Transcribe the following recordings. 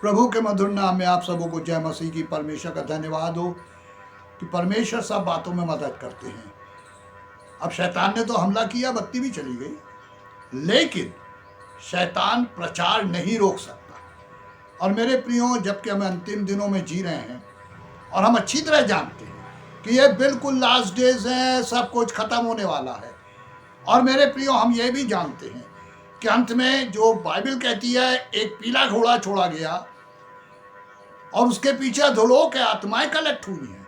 प्रभु के मधुर नाम में आप सबों को जय मसीह की। परमेश्वर का धन्यवाद हो कि परमेश्वर सब बातों में मदद करते हैं। अब शैतान ने तो हमला किया, बत्ती भी चली गई, लेकिन शैतान प्रचार नहीं रोक सकता। और मेरे प्रियो, जबकि हम अंतिम दिनों में जी रहे हैं और हम अच्छी तरह जानते हैं कि ये बिल्कुल लास्ट डेज हैं, सब कुछ खत्म होने वाला है। और मेरे प्रियो, हम ये भी जानते हैं कि अंत में जो बाइबल कहती है, एक पीला घोड़ा छोड़ा गया और उसके पीछे अधोलोक है, आत्माएं कलेक्ट हुई हैं।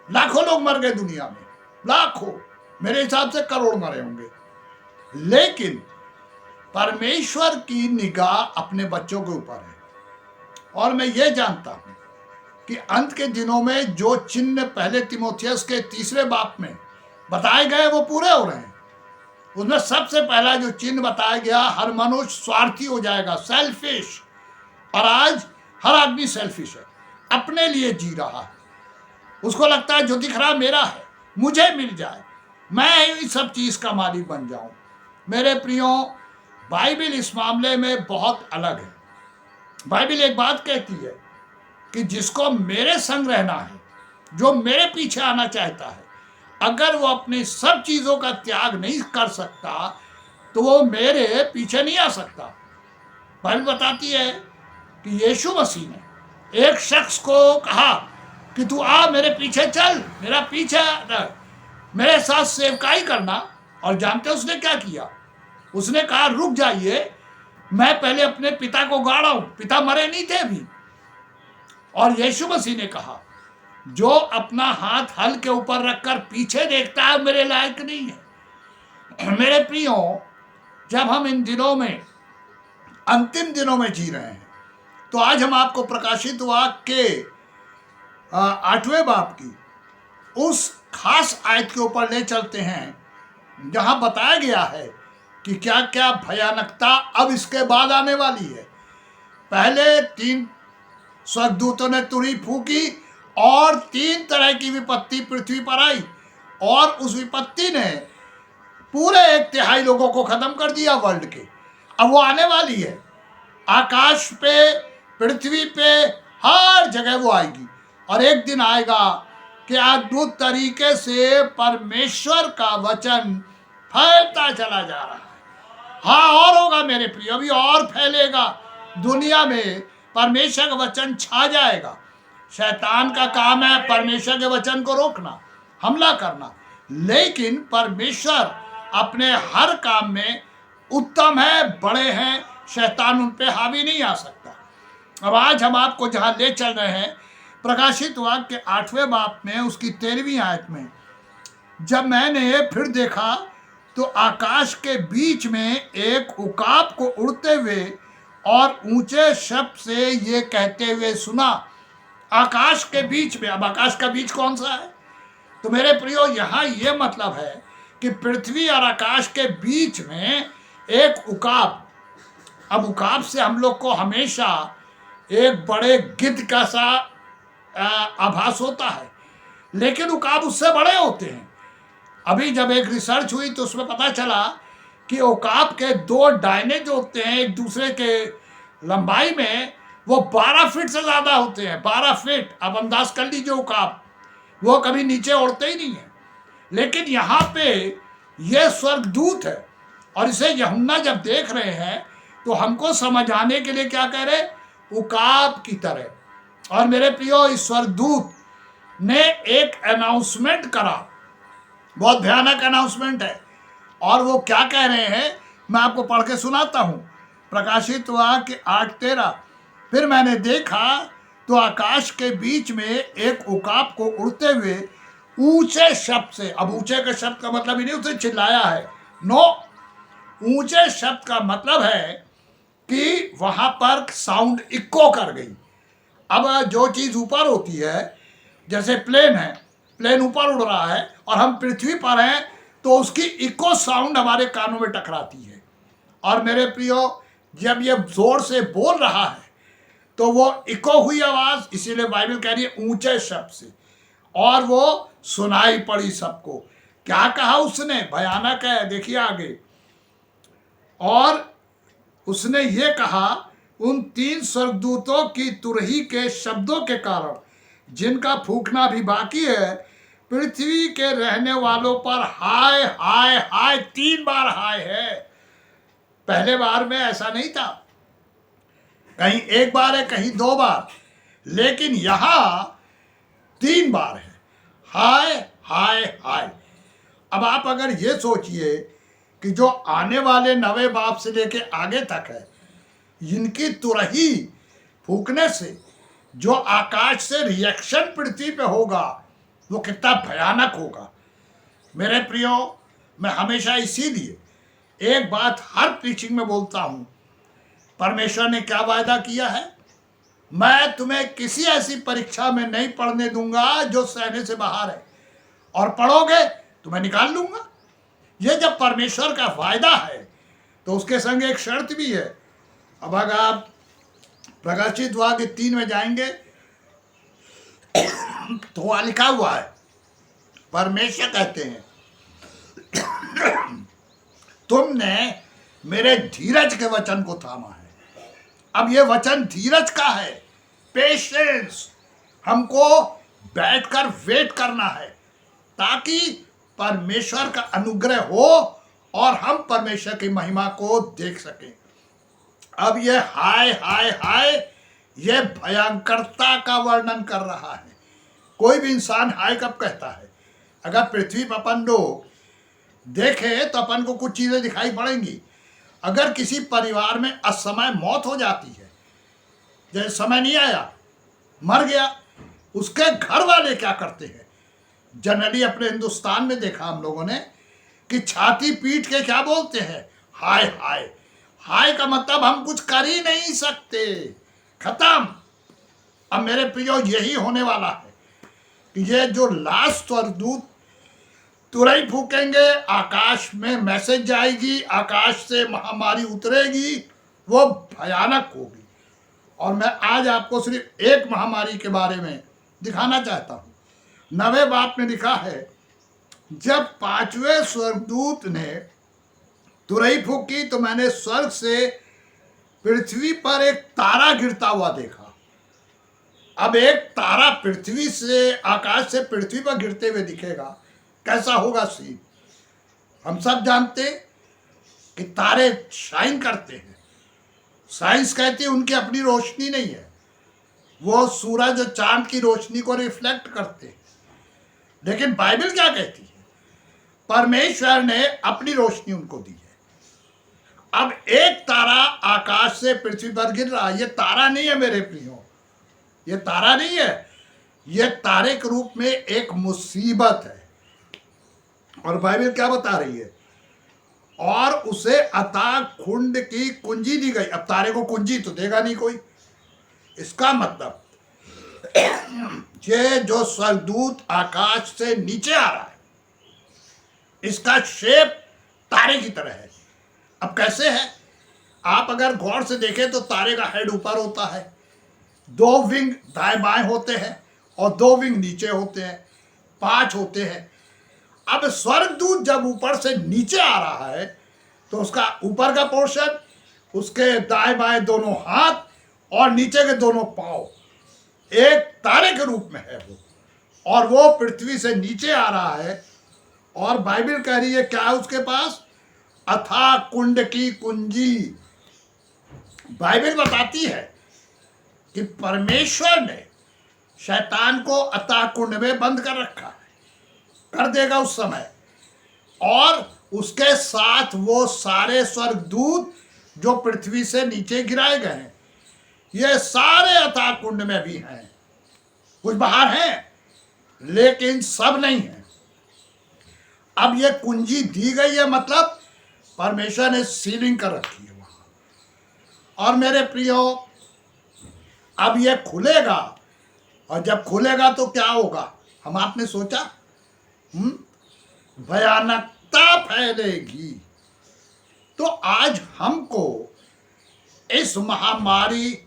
लाखों लोग मर गए दुनिया में, लाखों, मेरे हिसाब से करोड़ मरे होंगे। लेकिन परमेश्वर की निगाह अपने बच्चों के ऊपर है। और मैं ये जानता हूं कि अंत के दिनों में जो चिन्ह पहले तीमुथियुस के 3 बाब में बताए गए वो पूरे हो रहे हैं। उसमें सबसे पहला जो चिन्ह बताया गया, हर मनुष्य स्वार्थी हो जाएगा, सेल्फिश। और आज हर आदमी सेल्फिश है, अपने लिए जी रहा है। उसको लगता है जो दिख रहा मेरा है, मुझे मिल जाए, मैं इस सब चीज का मालिक बन जाऊं। मेरे प्रियो, बाइबल इस मामले में बहुत अलग है। बाइबल एक बात कहती है कि जिसको मेरे संग रहना है, जो मेरे पीछे आना चाहता है, अगर वो अपनी सब चीजों का त्याग नहीं कर सकता तो वो मेरे पीछे नहीं आ सकता। बाइबल बताती है कि यीशु मसीह ने एक शख्स को कहा कि तू आ मेरे पीछे चल, मेरा पीछे रह, मेरे साथ सेवकाई करना। और जानते उसने क्या किया? उसने कहा रुक जाइए, मैं पहले अपने पिता को गाड़ा हूं, पिता मरे नहीं थे अभी। और यीशु मसीह ने कहा जो अपना हाथ हल के ऊपर रखकर पीछे देखता है मेरे लायक नहीं है। मेरे प्रियो, जब हम इन दिनों में, अंतिम दिनों में जी रहे हैं, तो आज हम आपको प्रकाशित वाक्य के 8वें बाब की उस खास आयत के ऊपर ले चलते हैं जहां बताया गया है कि क्या क्या भयानकता अब इसके बाद आने वाली है। पहले 3 स्वर्गदूतों ने तुरही फूकी और 3 तरह की विपत्ति पृथ्वी पर आई, और उस विपत्ति ने पूरे 1/3 लोगों को खत्म कर दिया वर्ल्ड के। अब वो आने वाली है, आकाश पे, पृथ्वी पे, हर जगह वो आएगी। और एक दिन आएगा कि अद्भुत तरीके से परमेश्वर का वचन फैलता चला जा रहा है। हाँ, और होगा मेरे प्रिय, अभी और फैलेगा दुनिया में, परमेश्वर का वचन छा जाएगा। शैतान का काम है परमेश्वर के वचन को रोकना, हमला करना, लेकिन परमेश्वर अपने हर काम में उत्तम है, बड़े हैं, शैतान उन पे हावी नहीं आ सकता। अब आज हम आपको जहां ले चल रहे हैं, प्रकाशित वाक्य के 8वें बाब में उसकी 13वीं आयत में, जब मैंने फिर देखा तो आकाश के बीच में एक उकाब को उड़ते हुए और ऊंचे शब्द से ये कहते हुए सुना। आकाश के बीच में, अब आकाश का बीच कौन सा है? तो मेरे प्रियो, यहाँ ये मतलब है कि पृथ्वी और आकाश के बीच में एक उकाब। अब उकाब से हम लोग को हमेशा एक बड़े गिद्ध का सा आभास होता है, लेकिन उकाब उससे बड़े होते हैं। अभी जब एक रिसर्च हुई तो उसमें पता चला कि उकाब के 2 डायने जो होते हैं एक दूसरे के लंबाई में, वो 12 फीट से ज्यादा होते हैं। 12 फीट, अब अंदाज कर लीजिए। उकाब वो कभी नीचे उड़ते ही नहीं है। लेकिन यहाँ पे ये स्वर्गदूत है, और इसे यूहन्ना जब देख रहे हैं तो हमको समझ आने के लिए क्या कह रहे, उकाब की तरह। और मेरे प्रियो, इस स्वर्गदूत ने एक अनाउंसमेंट करा, बहुत भयानक अनाउंसमेंट है। और वो क्या कह रहे हैं मैं आपको पढ़ के सुनाता हूं। प्रकाशित वाक्य 8:13, फिर मैंने देखा तो आकाश के बीच में एक उकाब को उड़ते हुए ऊंचे शब्द से, अब ऊंचे के शब्द का मतलब ही नहीं उसे चिल्लाया है, नो, ऊंचे शब्द का मतलब है कि वहां पर साउंड इको कर गई। अब जो चीज ऊपर होती है, जैसे प्लेन है, प्लेन ऊपर उड़ रहा है और हम पृथ्वी पर हैं, तो उसकी इको साउंड हमारे कानों में टकराती है। और मेरे प्रियो, जब ये जोर से बोल रहा है तो वो इको हुई आवाज, इसीलिए बाइबल कह रही है ऊंचे शब्द से, और वो सुनाई पड़ी सबको। क्या कहा उसने? भयानक है, देखिए आगे। और उसने ये कहा, उन 3 स्वर्गदूतों की तुरही के शब्दों के कारण, जिनका फूकना भी बाकी है, पृथ्वी के रहने वालों पर हाय हाय हाय 3 बार हाय है। पहले बार में ऐसा नहीं था, कहीं 1 बार है, कहीं 2 बार, लेकिन यहां 3 बार है, हाय हाय हाय। अब आप अगर ये सोचिए कि जो आने वाले नवे बाप से लेके आगे तक है, इनकी तुरही फूकने से जो आकाश से रिएक्शन पृथ्वी पे होगा वो कितना भयानक होगा। मेरे प्रियो, मैं हमेशा इसीलिए एक बात हर प्रीचिंग में बोलता हूं, परमेश्वर ने क्या वायदा किया है, मैं तुम्हें किसी ऐसी परीक्षा में नहीं पढ़ने दूंगा जो सहने से बाहर है, और पढ़ोगे तो मैं निकाल लूंगा। ये जब परमेश्वर का वायदा है तो उसके संग एक शर्त भी है। अब अगर आप प्रकाशित वाक्य 3 में जाएंगे तो वहां लिखा हुआ है, परमेश्वर कहते हैं तुमने मेरे धीरज के वचन को थामा है। अब ये वचन धीरज का है, पेशेंस। हमको बैठकर वेट करना है ताकि परमेश्वर का अनुग्रह हो और हम परमेश्वर की महिमा को देख सकें। अब ये हाय हाय हाय, ये भयंकरता का वर्णन कर रहा है। कोई भी इंसान हाय कब कहता है? अगर पृथ्वी पर अपन लोग देखे तो अपन को कुछ चीजें दिखाई पड़ेंगी। अगर किसी परिवार में असमय मौत हो जाती है, जैसे समय नहीं आया, मर गया, उसके घर वाले क्या करते हैं? जनरली अपने हिंदुस्तान में देखा हम लोगों ने कि छाती पीट के क्या बोलते हैं? हाय हाय। हाय का मतलब हम कुछ कर ही नहीं सकते, खत्म। अब मेरे प्रियो, यही होने वाला है कि ये जो लास्ट स्वर्गदूत तुरही फूकेंगे, आकाश में मैसेज जाएगी, आकाश से महामारी उतरेगी, वो भयानक होगी। और मैं आज आपको सिर्फ एक महामारी के बारे में दिखाना चाहता हूँ। नवे बाप में लिखा है, जब 5वें स्वर्गदूत ने तुरही फूकी तो मैंने स्वर्ग से पृथ्वी पर एक तारा गिरता हुआ देखा। अब एक तारा पृथ्वी से, आकाश से पृथ्वी पर गिरते हुए दिखेगा, कैसा होगा सीन? हम सब जानते कि तारे शाइन करते हैं। साइंस कहती है उनकी अपनी रोशनी नहीं है, वो सूरज और चांद की रोशनी को रिफ्लेक्ट करते हैं। लेकिन बाइबल क्या कहती है? परमेश्वर ने अपनी रोशनी उनको दी है। अब एक तारा आकाश से पृथ्वी पर गिर रहा है। ये तारा नहीं है मेरे प्रियो, ये तारा नहीं है, ये तारे के रूप में एक मुसीबत है। और बाइबल क्या बता रही है? और उसे अथाह कुंड की कुंजी दी गई। अब तारे को कुंजी तो देगा नहीं कोई। इसका मतलब ये जो स्वर्गदूत आकाश से नीचे आ रहा है, इसका शेप तारे की तरह है। अब कैसे है? आप अगर गौर से देखें तो तारे का हेड ऊपर होता है, 2 विंग दाएं बाएं होते हैं और 2 विंग नीचे होते हैं, 5 होते हैं। अब स्वर्गदूत जब ऊपर से नीचे आ रहा है तो उसका ऊपर का पोर्शन, उसके दाएं बाएं दोनों हाथ और नीचे के दोनों पांव एक तारे के रूप में है वो, और वो पृथ्वी से नीचे आ रहा है। और बाइबल कह रही है क्या है उसके पास? अथाह कुंड की कुंजी। बाइबल बताती है कि परमेश्वर ने शैतान को अथाह कुंड में बंद कर रखा है, कर देगा उस समय। और उसके साथ वो सारे स्वर्गदूत जो पृथ्वी से नीचे गिराए गए हैं, ये सारे अथाह कुंड में भी हैं। कुछ बाहर हैं लेकिन सब नहीं है। अब ये कुंजी दी गई है, मतलब परमेश्वर ने सीलिंग कर रखी है वहां। और मेरे प्रियो, अब ये खुलेगा, और जब खुलेगा तो क्या होगा? हम आपने सोचा? भयानकता फैलेगी। तो आज हमको इस महामारी,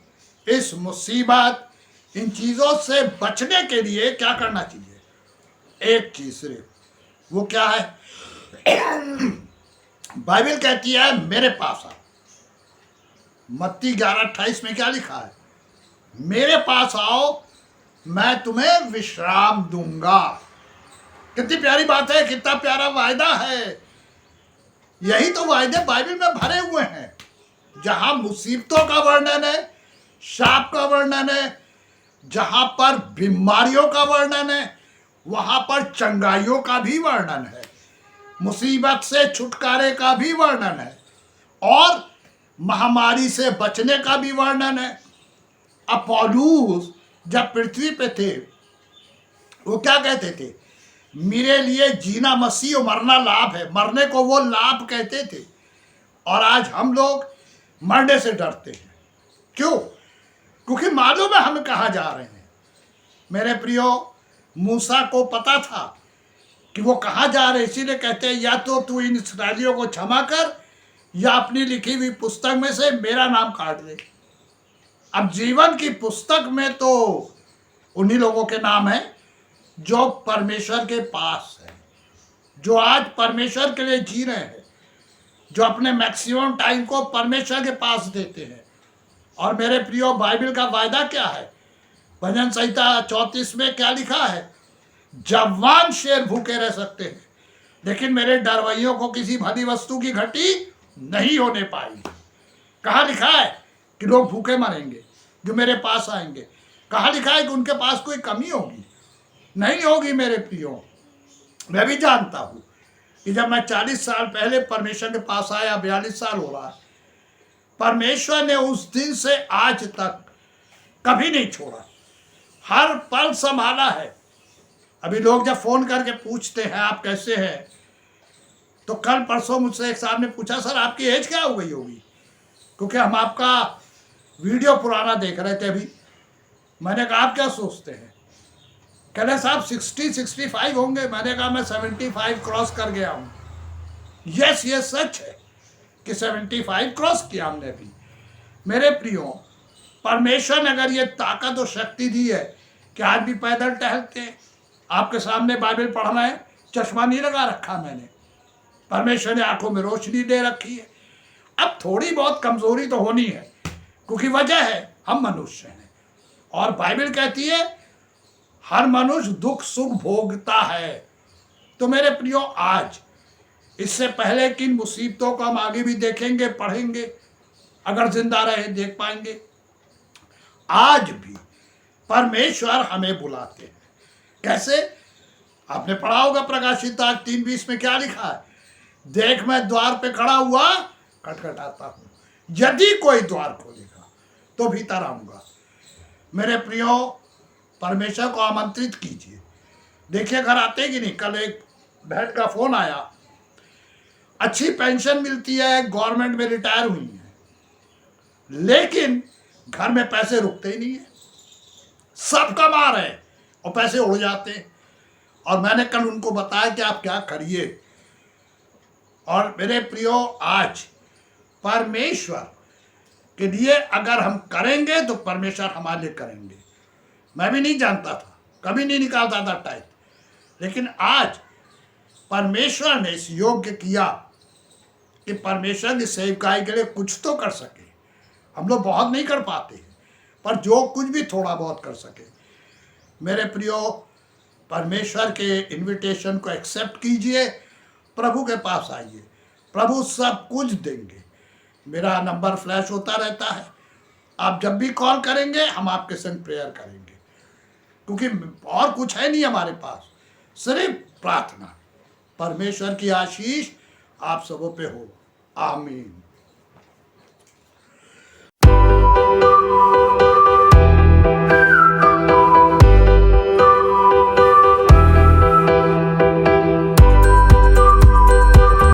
इस मुसीबत, इन चीजों से बचने के लिए क्या करना चाहिए? एक चीज सिर्फ, वो क्या है? बाइबल कहती है मेरे पास आ। मत्ती 11:28 में क्या लिखा है? मेरे पास आओ, मैं तुम्हें विश्राम दूंगा। कितनी प्यारी बात है, कितना प्यारा वायदा है। यही तो वायदे बाइबल में भरे हुए हैं। जहां मुसीबतों का वर्णन है, शाप का वर्णन है, जहां पर बीमारियों का वर्णन है, वहां पर चंगाइयों का भी वर्णन है, मुसीबत से छुटकारे का भी वर्णन है, और महामारी से बचने का भी वर्णन है। अब पौलुस जब पृथ्वी पे थे, वो क्या कहते थे? मेरे लिए जीना मसीह और मरना लाभ है। मरने को वो लाभ कहते थे। और आज हम लोग मरने से डरते हैं। क्यों? क्योंकि मालूम है हम कहाँ जा रहे हैं। मेरे प्रियो, मूसा को पता था कि वो कहाँ जा रहे, इसीलिए कहते हैं या तो तू इन इस्राएलियों को क्षमा कर, या अपनी लिखी हुई पुस्तक में से मेरा नाम काट दे। अब जीवन की पुस्तक में तो उन्हीं लोगों के नाम है जो परमेश्वर के पास है, जो आज परमेश्वर के लिए जी रहे हैं, जो अपने मैक्सिमम टाइम को परमेश्वर के पास देते हैं। और मेरे प्रियो, बाइबल का वायदा क्या है? भजन संहिता 34 में क्या लिखा है? जवान शेर भूखे रह सकते हैं, लेकिन मेरे डरवैयों को किसी भली वस्तु की घटी नहीं होने पाएगी। कहाँ लिखा है कि लोग भूखे मरेंगे जो मेरे पास आएंगे? कहाँ लिखा है कि उनके पास कोई कमी होगी? नहीं होगी मेरे प्रियो। मैं भी जानता हूँ कि जब मैं 40 साल पहले परमेश्वर के पास आया, 42 साल हो रहा है, परमेश्वर ने उस दिन से आज तक कभी नहीं छोड़ा, हर पल संभाला है। अभी लोग जब फोन करके पूछते हैं आप कैसे हैं, तो कल परसों मुझसे एक साहब ने पूछा, सर आपकी एज क्या हो गई होगी? क्योंकि हम आपका वीडियो पुराना देख रहे थे अभी। मैंने कहा आप क्या सोचते हैं? कह रहे साहब 60-65 होंगे। मैंने कहा मैं 75 क्रॉस कर गया हूँ। यस, ये सच है कि 75 क्रॉस किया हमने भी। मेरे प्रियो, परमेश्वर ने अगर ये ताकत और शक्ति दी है कि आज भी पैदल टहलते हैं, आपके सामने बाइबल पढ़ना है, चश्मा नहीं लगा रखा मैंने, परमेश्वर ने आंखों में रोशनी दे रखी है। अब थोड़ी बहुत कमजोरी तो होनी है, क्योंकि वजह है हम मनुष्य हैं, और बाइबल कहती है हर मनुष्य दुख सुख भोगता है। तो मेरे प्रियो, आज इससे पहले किन मुसीबतों को हम आगे भी देखेंगे, पढ़ेंगे, अगर जिंदा रहे देख पाएंगे। आज भी परमेश्वर हमें बुलाते हैं। कैसे? आपने पढ़ा होगा प्रकाशित 3:20 में क्या लिखा है? देख मैं द्वार पे खड़ा हुआ खटखटाता हूँ, यदि कोई द्वार खोलेगा तो भीतर आऊंगा। मेरे प्रियो, परमेश्वर को आमंत्रित कीजिए। देखिए घर आते कि नहीं। कल एक बहन का फोन आया, अच्छी पेंशन मिलती है, गवर्नमेंट में रिटायर हुई है, लेकिन घर में पैसे रुकते ही नहीं है, सब कमा रहे हैं और पैसे उड़ जाते हैं। और मैंने कल उनको बताया कि आप क्या करिए। और मेरे प्रियो, आज परमेश्वर के लिए अगर हम करेंगे तो परमेश्वर हमारे लिए करेंगे। मैं भी नहीं जानता था, कभी नहीं निकालता था टाइम, लेकिन आज परमेश्वर ने इस योग्य किया कि परमेश्वर की सेवकाई के लिए कुछ तो कर सके। हम लोग बहुत नहीं कर पाते, पर जो कुछ भी थोड़ा बहुत कर सके। मेरे प्रियो, परमेश्वर के इनविटेशन को एक्सेप्ट कीजिए, प्रभु के पास आइए, प्रभु सब कुछ देंगे। मेरा नंबर फ्लैश होता रहता है, आप जब भी कॉल करेंगे हम आपके संग प्रेयर करेंगे, क्योंकि और कुछ है नहीं हमारे पास, सिर्फ प्रार्थना। परमेश्वर की आशीष आप सबों पे हो। आमीन।